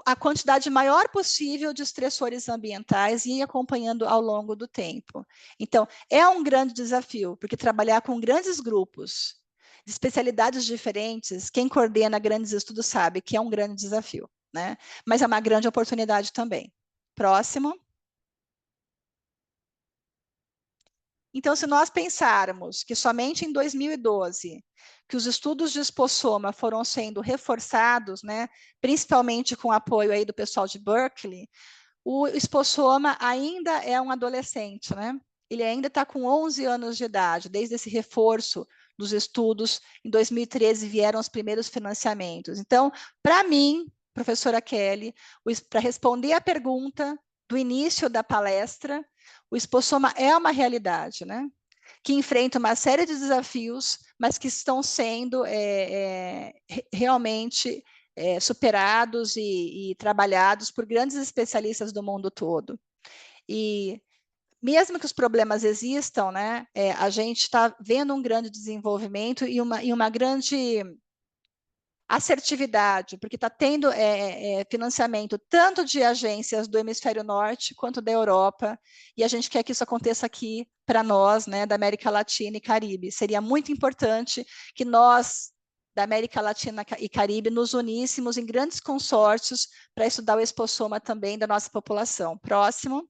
Speaker 2: a quantidade maior possível de estressores ambientais e ir acompanhando ao longo do tempo. Então, é um grande desafio, porque trabalhar com grandes grupos, de especialidades diferentes, quem coordena grandes estudos sabe que é um grande desafio, né? Mas é uma grande oportunidade também. Próximo. Então, se nós pensarmos que somente em 2012, que os estudos de espossoma foram sendo reforçados, né, principalmente com o apoio aí do pessoal de Berkeley, o espossoma ainda é um adolescente, né? Ele ainda está com 11 anos de idade, desde esse reforço dos estudos. Em 2013 vieram os primeiros financiamentos. Então, para mim, professora Kelly, para responder a pergunta do início da palestra, o espossoma é uma realidade, né? Que enfrenta uma série de desafios, mas que estão sendo realmente superados e trabalhados por grandes especialistas do mundo todo. E mesmo que os problemas existam, né, a gente está vendo um grande desenvolvimento e uma grande assertividade, porque está tendo financiamento tanto de agências do hemisfério norte quanto da Europa, e a gente quer que isso aconteça aqui para nós, né, da América Latina e Caribe. Seria muito importante que nós, da América Latina e Caribe, nos uníssemos em grandes consórcios para estudar o espossoma também da nossa população. Próximo.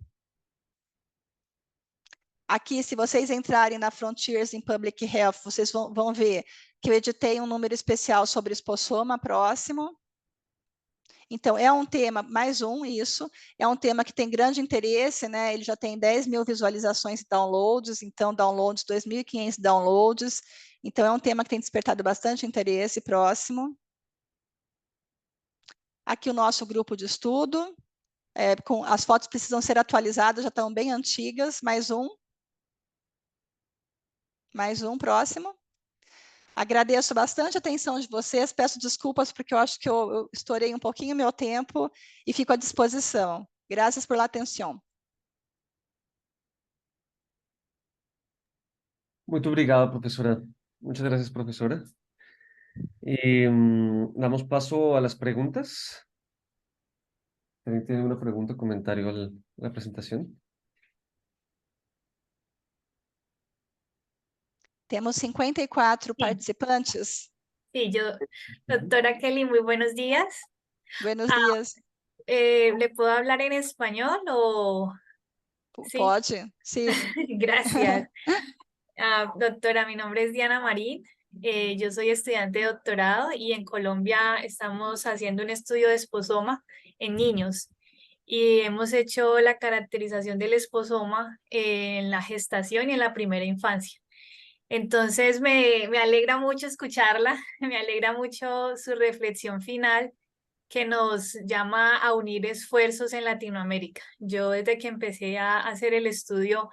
Speaker 2: Aqui, se vocês entrarem na Frontiers in Public Health, vocês vão ver que eu editei um número especial sobre espossoma. Próximo. Então, é um tema, mais um, isso, é um tema que tem grande interesse, né? Ele já tem 10 mil visualizações e downloads, então, 2.500 downloads. Então, é um tema que tem despertado bastante interesse. Próximo. Aqui o nosso grupo de estudo. As fotos precisam ser atualizadas, já estão bem antigas. Mais um. Mais um, próximo. Agradeço bastante a atenção de vocês, peço desculpas porque eu acho que eu estourei um pouquinho o meu tempo e fico à disposição. Graças por la atenção.
Speaker 3: Muito obrigado, profesora. Muchas gracias, profesora. Damos paso a las preguntas. ¿Alguien tiene una pregunta o comentario a la presentación?
Speaker 2: Temos 54 participantes.
Speaker 5: Sí, doctora Kelly, muy buenos días.
Speaker 2: Buenos días.
Speaker 5: ¿Le puedo hablar en español o...? Sí.
Speaker 2: Pode, sí.
Speaker 5: Gracias. Doctora, mi nombre es Diana Marín. Yo soy estudiante de doctorado y en Colombia estamos haciendo un estudio de esposoma en niños. Y hemos hecho la caracterización del esposoma en la gestación y en la primera infancia. Entonces me alegra mucho escucharla, me alegra mucho su reflexión final que nos llama a unir esfuerzos en Latinoamérica. Yo desde que empecé a hacer el estudio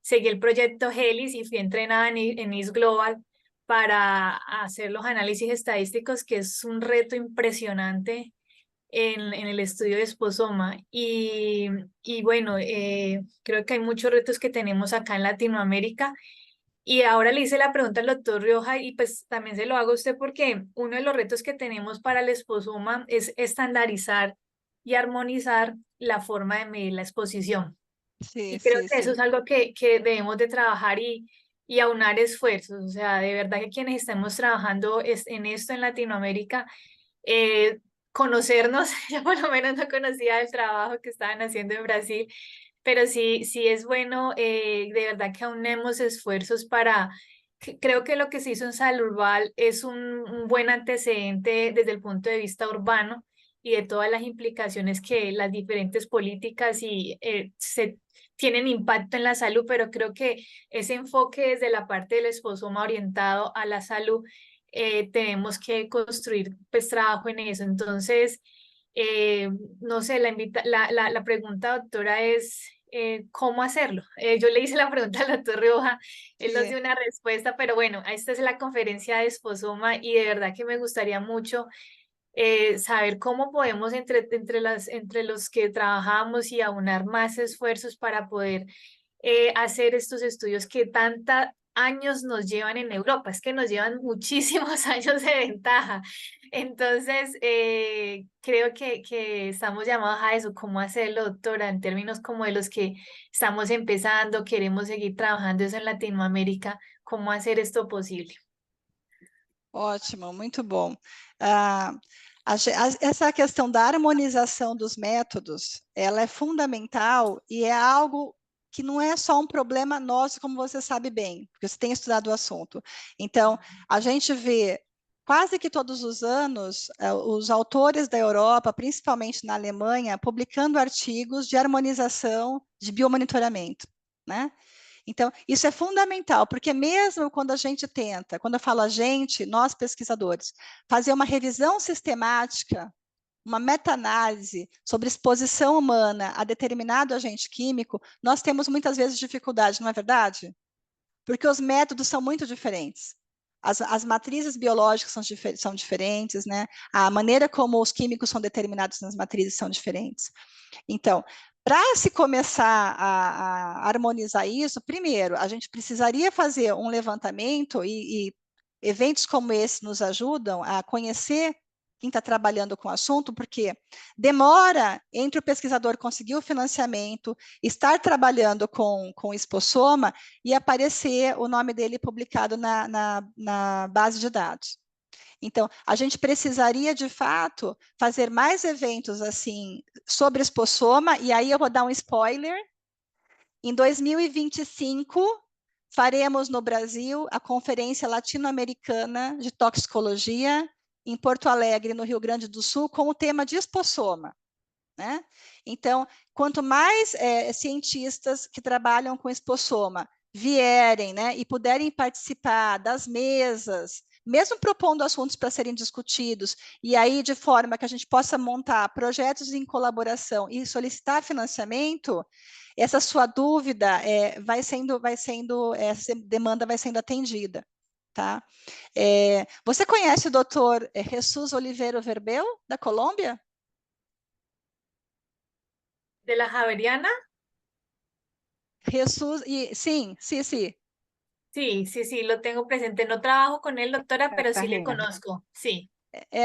Speaker 5: seguí el proyecto HELIS y fui entrenada en IS Global para hacer los análisis estadísticos, que es un reto impresionante en el estudio de esposoma. Y bueno, creo que hay muchos retos que tenemos acá en Latinoamérica. Y ahora le hice la pregunta al doctor Rioja y pues también se lo hago a usted porque uno de los retos que tenemos para el esposoma es estandarizar y armonizar la forma de medir la exposición.
Speaker 2: Sí,
Speaker 5: Y creo
Speaker 2: sí,
Speaker 5: que eso
Speaker 2: sí.
Speaker 5: es algo que debemos de trabajar y aunar esfuerzos. O sea, de verdad que quienes estamos trabajando en esto en Latinoamérica, conocernos, yo por lo menos no conocía el trabajo que estaban haciendo en Brasil, pero sí es bueno de verdad que aunemos esfuerzos para, creo que lo que se hizo en Salurval es un buen antecedente desde el punto de vista urbano y de todas las implicaciones que las diferentes políticas se tienen impacto en la salud, pero creo que ese enfoque desde la parte del esposoma orientado a la salud, tenemos que construir pues trabajo en eso. Entonces, no sé, la pregunta, doctora, es ¿cómo hacerlo? Yo le hice la pregunta al doctor Rioja, él nos
Speaker 2: Sí.
Speaker 5: dio una respuesta, pero bueno, esta es la conferencia de esposoma y de verdad que me gustaría mucho saber cómo podemos entre los que trabajamos y aunar más esfuerzos para poder hacer estos estudios que tantos años nos llevan en Europa, es que nos llevan muchísimos años de ventaja. Entonces, creo que estamos llamados a eso, cómo hacerlo, doctora, en términos como de los que estamos empezando, queremos seguir trabajando eso en Latinoamérica, cómo hacer esto posible.
Speaker 2: Ótimo, muito bom. Essa questão da harmonização dos métodos, ela é fundamental e é algo que não é só um problema nosso, como você sabe bem, porque você tem estudado o assunto. Então, a gente vê quase que todos os anos os autores da Europa, principalmente na Alemanha, publicando artigos de harmonização de biomonitoramento, né? Então, isso é fundamental, porque mesmo quando a gente tenta, quando eu falo a gente, nós pesquisadores, fazer uma revisão sistemática, uma meta-análise sobre exposição humana a determinado agente químico, nós temos muitas vezes dificuldade, não é verdade? Porque os métodos são muito diferentes. As matrizes biológicas são diferentes, né? A maneira como os químicos são determinados nas matrizes são diferentes. Então, Para se começar a harmonizar isso, primeiro, a gente precisaria fazer um levantamento e eventos como esse nos ajudam a conhecer quem está trabalhando com o assunto, porque demora entre o pesquisador conseguir o financiamento, estar trabalhando com o Exposoma e aparecer o nome dele publicado na base de dados. Então, a gente precisaria, de fato, fazer mais eventos assim sobre Exposoma, e aí eu vou dar um spoiler. Em 2025, faremos no Brasil a Conferência Latino-Americana de Toxicologia, em Porto Alegre, no Rio Grande do Sul, com o tema de Exposoma. Né? Então, quanto mais cientistas que trabalham com Exposoma vierem, né, e puderem participar das mesas, mesmo propondo assuntos para serem discutidos, e aí de forma que a gente possa montar projetos em colaboração e solicitar financiamento, essa sua dúvida essa demanda vai sendo atendida. Tá? Você conhece o doutor Jesus Oliveira Verbel, da Colômbia?
Speaker 5: ¿De la Javeriana?
Speaker 2: Jesús, sí.
Speaker 5: Sí, sí, sí, lo tengo presente. No trabajo con él, doctora, pero sí le
Speaker 4: Cartagena.
Speaker 5: conozco. Sí.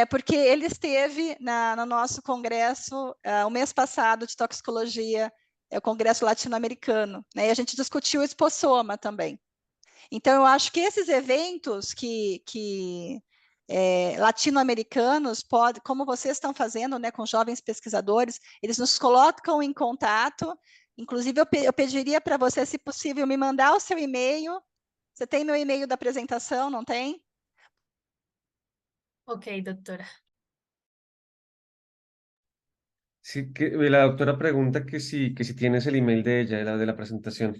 Speaker 2: Porque ele esteve no nosso congresso o mês passado de toxicologia, o congresso latino-americano, né? E a gente discutiu o Exposoma também. Então, eu acho que esses eventos latino-americanos, como vocês estão fazendo, né, com jovens pesquisadores, eles nos colocam em contato. Inclusive, eu pediria para você, se possível, me mandar o seu e-mail. Você tem meu e-mail da apresentação, não tem?
Speaker 5: Ok, doctora.
Speaker 3: Sí, que la doctora pregunta que si tienes el email de ella, de la presentación.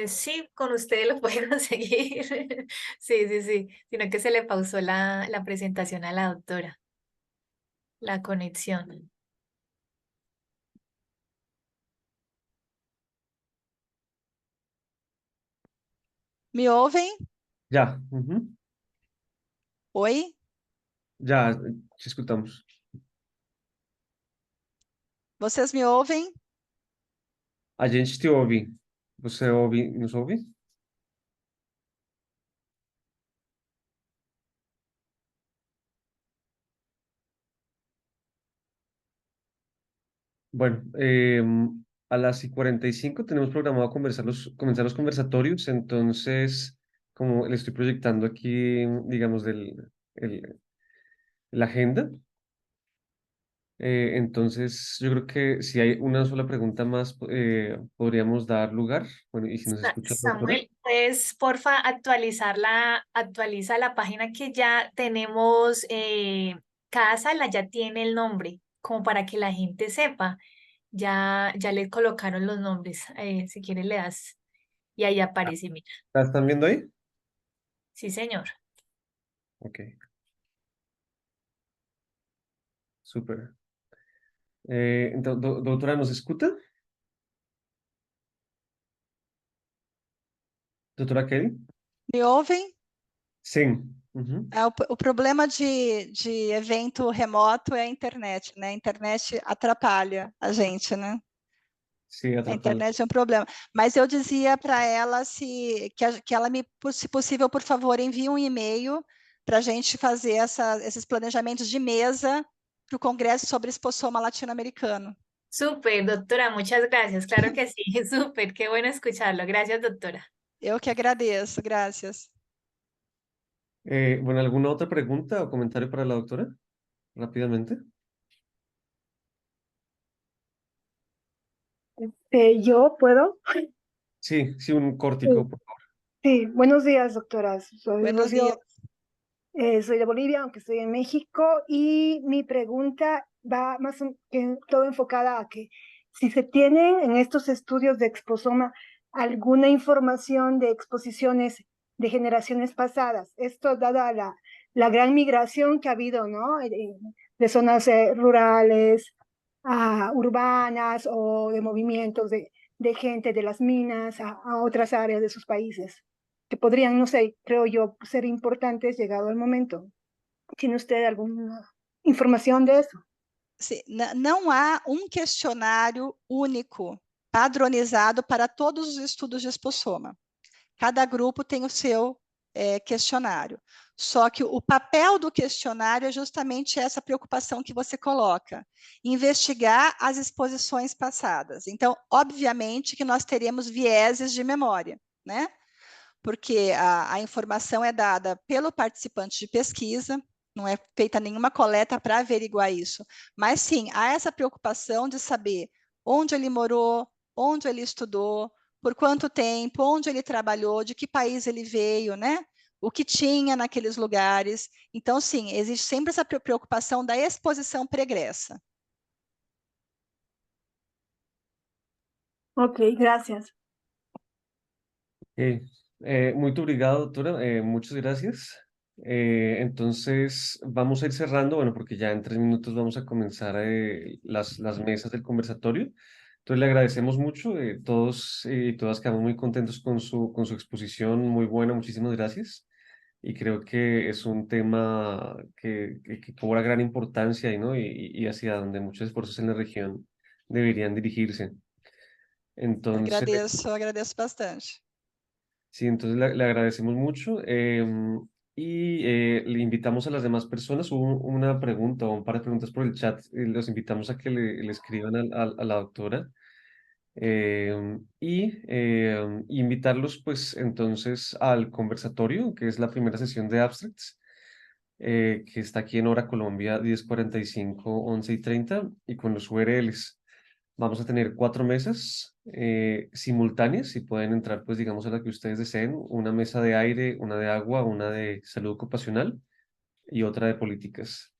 Speaker 5: Sí, con ustedes lo pueden conseguir. Sí, sí, sí. Sino que se le pausó la presentación a la doctora, la conexión.
Speaker 2: Me ouvem?
Speaker 3: Ya, ujú.
Speaker 2: Oi?
Speaker 3: Ya, te escuchamos.
Speaker 2: Vocês me ouvem?
Speaker 3: A gente te ouve. Você ouve, nos ouve? Bueno, a las y 45 tenemos programado comenzar los conversatorios, entonces, como le estoy proyectando aquí, digamos, la agenda, entonces yo creo que si hay una sola pregunta más, podríamos dar lugar. Bueno, y si nos escucha la doctora.
Speaker 5: Samuel, pues porfa actualiza la página que ya tenemos, cada sala ya tiene el nombre, como para que la gente sepa. Ya le colocaron los nombres, si quieres le das y ahí aparece, mira.
Speaker 3: ¿La están viendo ahí?
Speaker 5: Sí, señor.
Speaker 3: Ok. Súper. Entonces, doctora, ¿nos escucha? Doutora Kelly?
Speaker 2: Me ouvem?
Speaker 3: Sim. Uhum.
Speaker 2: O problema de evento remoto é a internet, né? A internet atrapalha a gente, né?
Speaker 3: Sim,
Speaker 2: A
Speaker 3: atrapalha.
Speaker 2: internet é um problema. Mas eu dizia para ela que ela se possível, por favor, envie um e-mail para a gente fazer esses planejamentos de mesa para o Congresso sobre Exposoma Latino-Americano.
Speaker 5: Súper, doctora, muchas gracias. Claro que sí, súper, qué bueno escucharlo. Gracias, doctora.
Speaker 2: Eu que agradeço, graças.
Speaker 3: Bueno, ¿alguna otra pregunta o comentario para la doctora? Rápidamente.
Speaker 4: ¿Yo puedo?
Speaker 3: Sí, sí, un cortico,
Speaker 4: Sí.
Speaker 3: por favor.
Speaker 4: Sí, buenos días, doctoras. Soy
Speaker 2: Buenos
Speaker 4: Rocío,
Speaker 2: dias.
Speaker 4: soy de Bolivia, aunque estoy en México, y mi pregunta va más que todo enfocada a que si se tienen en estos estudios de exposoma alguna información de exposiciones de generaciones pasadas, esto dada la gran migración que ha habido, ¿no? De zonas rurales a urbanas o de movimientos de gente de las minas a otras áreas de sus países, que podrían, no sé, creo yo, ser importantes llegado el momento. ¿Tiene usted alguna información de eso?
Speaker 2: não há um questionário único, padronizado para todos os estudos de espossoma. Cada grupo tem o seu questionário. Só que o papel do questionário é justamente essa preocupação que você coloca, investigar as exposições passadas. Então, obviamente que nós teremos vieses de memória, né? Porque a informação é dada pelo participante de pesquisa, não é feita nenhuma coleta para averiguar isso, mas sim, há essa preocupação de saber onde ele morou, onde ele estudou, por quanto tempo, onde ele trabalhou, de que país ele veio, né? O que tinha naqueles lugares. Então, sim, existe sempre essa preocupação da exposição pregressa.
Speaker 4: Ok, gracias.
Speaker 3: Muito obrigado, doctora. Muchas gracias. Entonces, vamos a ir cerrando, bueno, porque ya en 3 minutos vamos a comenzar las mesas del conversatorio. Entonces, le agradecemos mucho. Todos y todas quedamos muy contentos con su exposición, muy buena. Muchísimas gracias. Y creo que es un tema que cobra gran importancia, ¿no? Y hacia donde muchos esfuerzos en la región deberían dirigirse. Entonces,
Speaker 2: Agradeço bastante.
Speaker 3: sí, entonces le agradecemos mucho y le invitamos a las demás personas. Hubo una pregunta o un par de preguntas por el chat. Los invitamos a que le escriban a la doctora y invitarlos pues entonces al conversatorio, que es la primera sesión de Abstracts, que está aquí en Hora Colombia 10:45, 11:30 y con los URLs. Vamos a tener 4 mesas simultáneas y pueden entrar, pues digamos, a la que ustedes deseen. Una mesa de aire, una de agua, una de salud ocupacional y otra de políticas.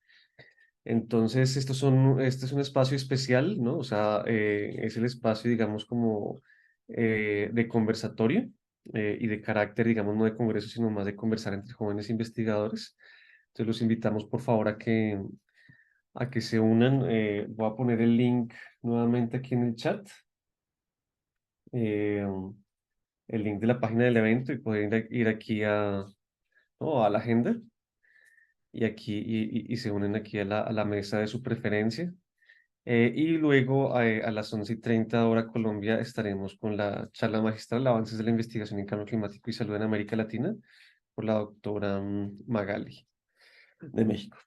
Speaker 3: Entonces, este es un espacio especial, ¿no? O sea, es el espacio, digamos, como de conversatorio y de carácter, digamos, no de congreso, sino más de conversar entre jóvenes investigadores. Entonces, los invitamos, por favor, a que se unan. Voy a poner el link nuevamente aquí en el chat. eh, el link de la página del evento y pueden ir aquí ¿no? a la agenda y aquí y se unen aquí a la mesa de su preferencia. Y luego a las 11:30 hora Colombia estaremos con la charla magistral Avances de la investigación en cambio climático y salud en América Latina por la doctora Magali de México.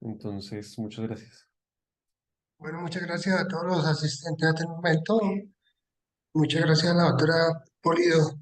Speaker 3: Entonces, muchas gracias.
Speaker 1: Bueno, muchas gracias a todos los asistentes hasta el momento. Muchas gracias a la doctora Polido